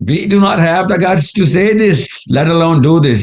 We do not have the guts to say this, let alone do this.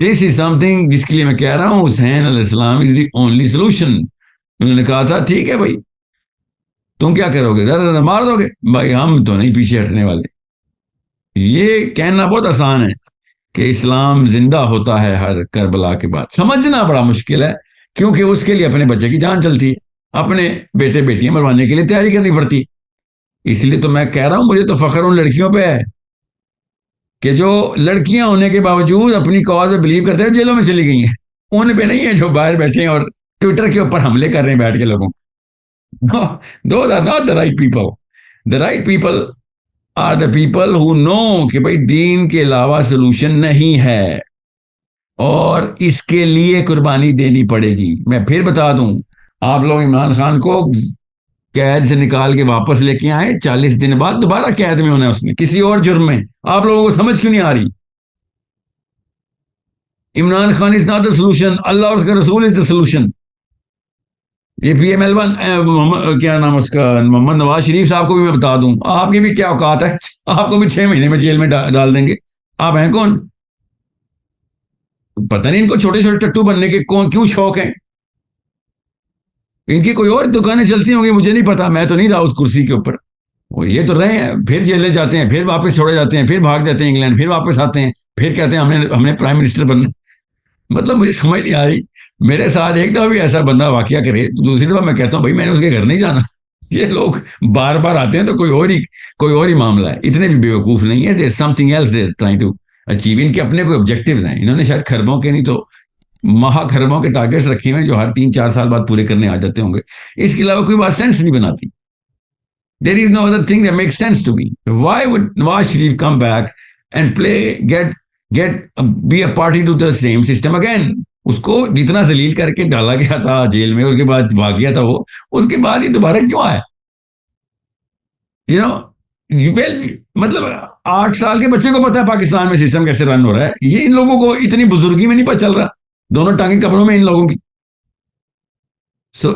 This is some thing جس کے لیے میں کہہ رہا ہوں حسین علیہ السلام از دی اونلی سولوشن. انہوں نے کہا تھا ٹھیک ہے بھائی تم کیا کرو گے, زیادہ زیادہ مار دو گے, بھائی ہم تو نہیں پیچھے ہٹنے والے. یہ کہنا بہت آسان ہے کہ اسلام زندہ ہوتا ہے ہر کربلا کے بعد, سمجھنا بڑا مشکل ہے, کیونکہ اس کے لیے اپنے بچے کی جان چلتی ہے, اپنے بیٹے بیٹیاں مروانے کے لیے تیاری کرنی پڑتی. اس لیے تو میں کہہ رہا ہوں مجھے تو فخر ان لڑکیوں پہ ہے کہ جو لڑکیاں ہونے کے باوجود اپنی کاز میں بلیو کرتے ہیں, جیلوں میں چلی گئی ہیں. ان پہ نہیں ہے جو باہر بیٹھے ہیں اور ٹویٹر کے اوپر حملے کر رہے ہیں بیٹھ کے لوگوں. Those are not the right people. The right people are the people who know کہ بھائی دین کے علاوہ سولوشن نہیں ہے اور اس کے لیے قربانی دینی پڑے گی. میں پھر بتا دوں, آپ لوگ عمران خان کو قید سے نکال کے واپس لے کے آئے, 40 دن بعد دوبارہ قید میں ہونا ہے اس نے کسی اور جرم میں. آپ لوگوں کو سمجھ کیوں نہیں آ رہی؟ Imran Khan is not the solution, اللہ اور اس کا رسول از دا سولوشن. یہ پی ایم ایل ون کیا نام اس کا, محمد نواز شریف صاحب کو بھی میں بتا دوں, آپ کی بھی کیا اوقات ہے, آپ کو بھی 6 مہینے میں جیل میں ڈال دیں گے. آپ ہیں کون؟ پتہ نہیں ان کو چھوٹے چھوٹے ٹٹو بننے کے کیوں شوق ہیں. ان کی کوئی اور دکانیں چلتی ہوں گی, مجھے نہیں پتا, میں تو نہیں رہا اس کرسی کے اوپر. یہ تو رہے ہیں, پھر جیلے جاتے ہیں, پھر واپس چھوڑے جاتے ہیں, پھر بھاگ جاتے ہیں انگلینڈ, پھر واپس آتے ہیں, پھر کہتے ہیں ہم نے پرائم منسٹر بننا. مطلب مجھے سمجھ نہیں آ رہی. میرے ساتھ ایک دفعہ بھی ایسا بندہ واقعہ کرے, دوسری دفعہ میں کہتا ہوں بھائی میں نے اس کے گھر نہیں جانا. یہ لوگ بار بار آتے ہیں تو کوئی اور ہی معاملہ ہے. اتنے بھی بیوقوف نہیں ہے, there something else they're trying to achieve. ان کے اپنے کوئی آبجیکٹیوز ہیں, انہوں نے شاید خربوں کے نہیں تو مہا خربوں کے ٹارگیٹس رکھے ہوئے ہیں جو ہر 3-4 سال بعد پورے کرنے آ جاتے ہوں گے. اس کے علاوہ کوئی بات سینس نہیں بناتی. There is no other thing that makes sense to me. Why would Nawaz Sharif come back and be a party to the same system again? اس کو جتنا ذلیل کر کے ڈالا گیا تھا جیل میں, اس کے بعد بھاگ گیا تھا وہ, اس کے بعد ہی دوبارہ کیوں آیا؟ مطلب 8 سال کے بچے کو پتا ہے پاکستان میں سسٹم کیسے رن ہو رہا ہے, یہ ان لوگوں کو اتنی بزرگی میں نہیں پتہ چل رہا, دونوں ٹانگیں قبروں میں ان لوگوں کی. So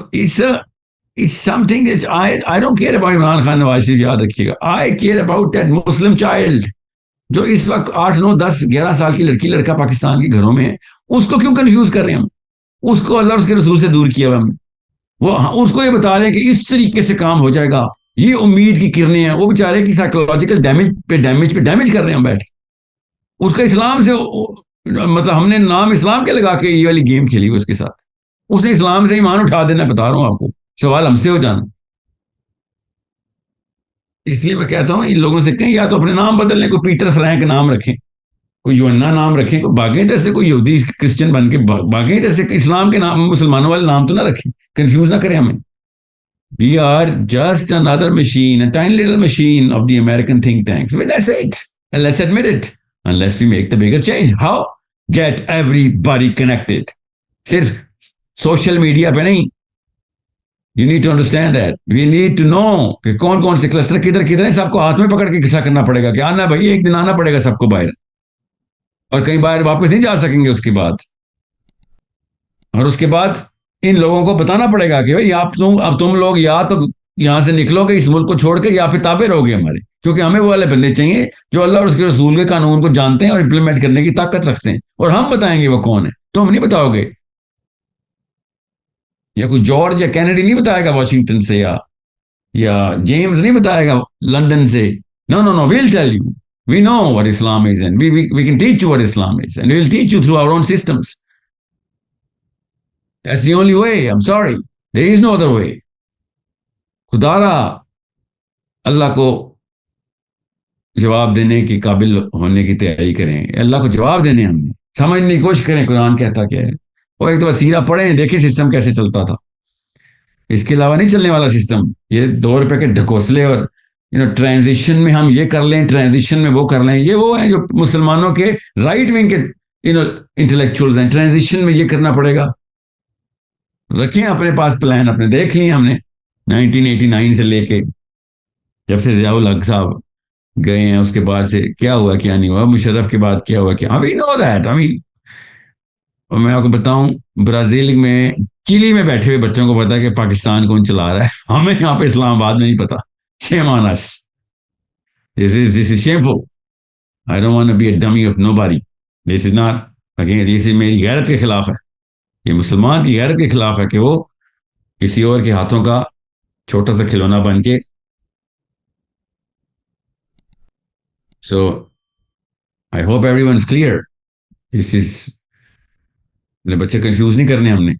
it's something that I don't care about Imran Khan Nawaz Sharif, یاد رکھیے گا. I care about that Muslim child جو اس وقت 8, 9, 10, 11 سال کی لڑکی لڑکا پاکستان کے گھروں میں ہے. اس کو کیوں کنفیوز کر رہے ہیں ہم؟ اس کو اللہ اس کے رسول سے دور کیا ہوا ہم. وہ اس کو یہ بتا رہے ہیں کہ اس طریقے سے کام ہو جائے گا, یہ امید کی کرنیں ہیں. وہ بیچارے کی سائیکولوجیکل ڈیمیج کر رہے ہیں ہم بیٹھ. اس کا اسلام سے مطلب ہم نے نام اسلام کے لگا کے یہ والی گیم کھیلی اس کے ساتھ. اس نے اسلام سے ایمان اٹھا دینا, بتا رہا ہوں آپ کو, سوال ہم سے ہو جانا. اس لیے میں کہتا ہوں ان لوگوں سے کہیں یا تو اپنے نام بدل لیں, کوئی پیٹر فرینک نام رکھیں, کوئی یوحنا نام رکھیں, کوئی باغیں جیسے کوئی یہودی کرسچن بن کے باغیں جیسے اسلام کے نام مسلمانوں والے نام تو نہ رکھیں, کنفیوز نہ کریں ہمیں. We are just another machine, a tiny little machine of the American think tanks. Well, that's it. And let's admit it. Unless we make the bigger change. How? Get everybody connected. صرف social media پہ نہیں. You need to understand that. We need to know کہ کون سے cluster کدھر ہیں, سب کو ہاتھ میں پکڑ کے اکٹھا کرنا پڑے گا کہ آنا بھائی, ایک دن آنا پڑے گا سب کو باہر, اور کہیں باہر واپس نہیں جا سکیں گے اس کے بعد. اور اس کے بعد ان لوگوں کو بتانا پڑے گا کہ بھائی اب تم لوگ یا تو یہاں سے نکلو گے اس ملک کو چھوڑ کے, یا پھر تابع رہو گے ہمارے, کیونکہ ہمیں وہ والے بندے چاہیے جو اللہ اور اس کے رسول کے قانون کو جانتے ہیں اور امپلیمنٹ کرنے کی طاقت رکھتے ہیں. اور ہم بتائیں گے وہ کون ہے, تم نہیں بتاؤ گے, یا کوئی جارج یا کینیڈی نہیں بتائے گا واشنگٹن سے, یا جیمز نہیں بتائے گا لندن سے. No, we'll tell you. We know what Islam is, and we can teach you what Islam is, and we'll teach you through our own systems. That's the only way. I'm sorry. There is no other way. خدا را اللہ کو جواب دینے کی قابل ہونے کی تیاری کریں, اللہ کو جواب دینے ہم نے سمجھنے کی کوشش کریں قرآن کہتا کیا ہے, اور ایک دفعہ سیرہ پڑھیں, دیکھیں سسٹم کیسے چلتا تھا. اس کے علاوہ نہیں چلنے والا سسٹم. یہ 2 روپے کے ڈھکوسلے اور ٹرانزیشن میں ہم یہ کر لیں, ٹرانزیشن میں وہ کر لیں, یہ وہ ہیں جو مسلمانوں کے رائٹ ونگ کے انٹلیکچوئلز ہیں. ٹرانزیشن میں یہ کرنا پڑے گا. رکھیں اپنے پاس پلان, اپنے دیکھ لیے ہم نے 1989 سے لے کے جب سے ضیاء الحق صاحب گئے ہیں, اس کے بعد سے کیا ہوا کیا نہیں ہوا, مشرف کے بعد کیا ہوا کیا. We know that. اور میں آپ کو بتاؤں, برازیل میں چلی میں بیٹھے ہوئے بچوں کو پتا ہے کہ پاکستان کون چلا رہا ہے. ہمیں یہاں پہ اسلام آباد میں نہیں پتا. Shame on us. This is shameful. I don't want to be a dummy of nobody. This is not again یہ میری غیرت کے خلاف ہے, یہ مسلمان کی غیرت کے خلاف ہے کہ وہ کسی اور کے ہاتھوں کا چھوٹا سا کھلونا بن کے. So I hope everyone is clear. This is, بچے کنفیوز نہیں کرنے ہم نے.